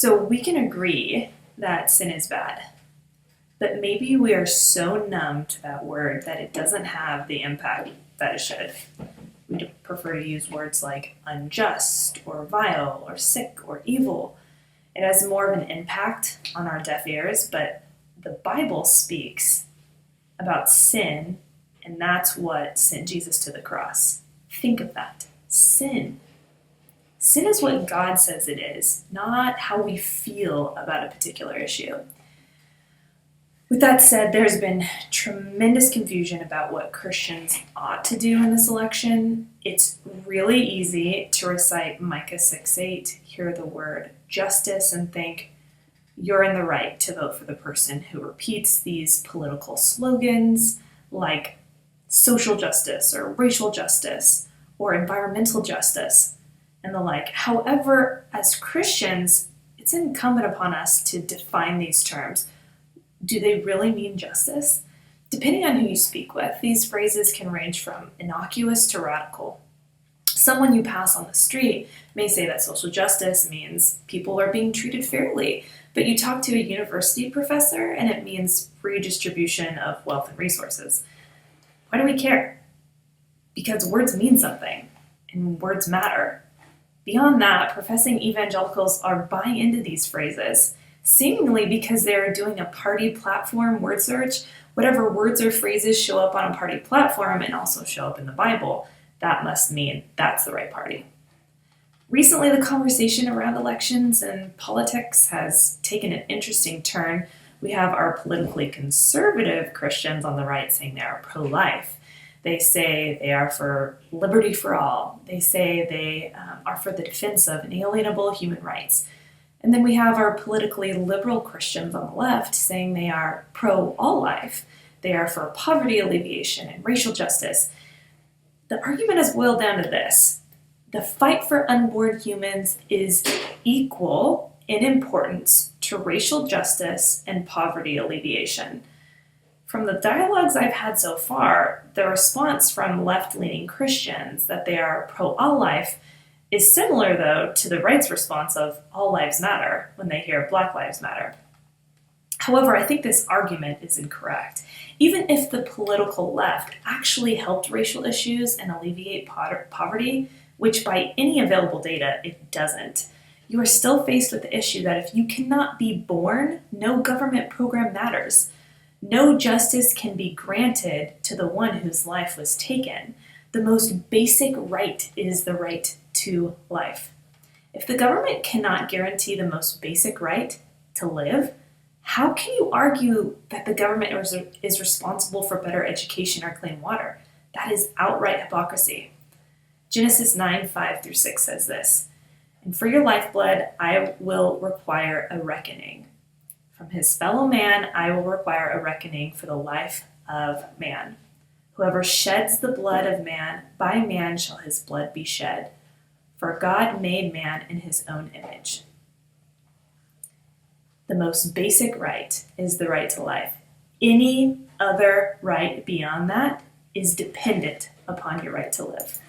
So we can agree that sin is bad, but maybe we are so numb to that word that it doesn't have the impact that it should. We prefer to use words like unjust or vile or sick or evil. It has more of an impact on our deaf ears, but the Bible speaks about sin, and that's what sent Jesus to the cross. Think of that. Sin. Sin is what God says it is, not how we feel about a particular issue. With that said, there's been tremendous confusion about what Christians ought to do in this election. It's really easy to recite Micah 6:8, hear the word justice, and think you're in the right to vote for the person who repeats these political slogans like social justice or racial justice or environmental justice and the like. However, as Christians, it's incumbent upon us to define these terms. Do they really mean justice? Depending on who you speak with, these phrases can range from innocuous to radical. Someone you pass on the street may say that social justice means people are being treated fairly, but you talk to a university professor and it means redistribution of wealth and resources. Why do we care? Because words mean something, and words matter. Beyond that, professing evangelicals are buying into these phrases, seemingly because they're doing a party platform word search. Whatever words or phrases show up on a party platform and also show up in the Bible, that must mean that's the right party. Recently, the conversation around elections and politics has taken an interesting turn. We have our politically conservative Christians on the right saying they are pro-life. They say they are for liberty for all. They say they are for the defense of inalienable human rights. And then we have our politically liberal Christians on the left saying they are pro-all life. They are for poverty alleviation and racial justice. The argument has boiled down to this. The fight for unborn humans is equal in importance to racial justice and poverty alleviation. From the dialogues I've had so far, the response from left-leaning Christians that they are pro-all life is similar, though, to the right's response of all lives matter when they hear Black Lives Matter. However, I think this argument is incorrect. Even if the political left actually helped racial issues and alleviate poverty, which by any available data it doesn't, you are still faced with the issue that if you cannot be born, no government program matters. No justice can be granted to the one whose life was taken. The most basic right is the right to life. If the government cannot guarantee the most basic right to live, how can you argue that the government is responsible for better education or clean water? That is outright hypocrisy. Genesis 9:5-6 says this, "And for your lifeblood I will require a reckoning. From his fellow man I will require a reckoning for the life of man. Whoever sheds the blood of man, by man shall his blood be shed. For God made man in his own image." The most basic right is the right to life. Any other right beyond that is dependent upon your right to live.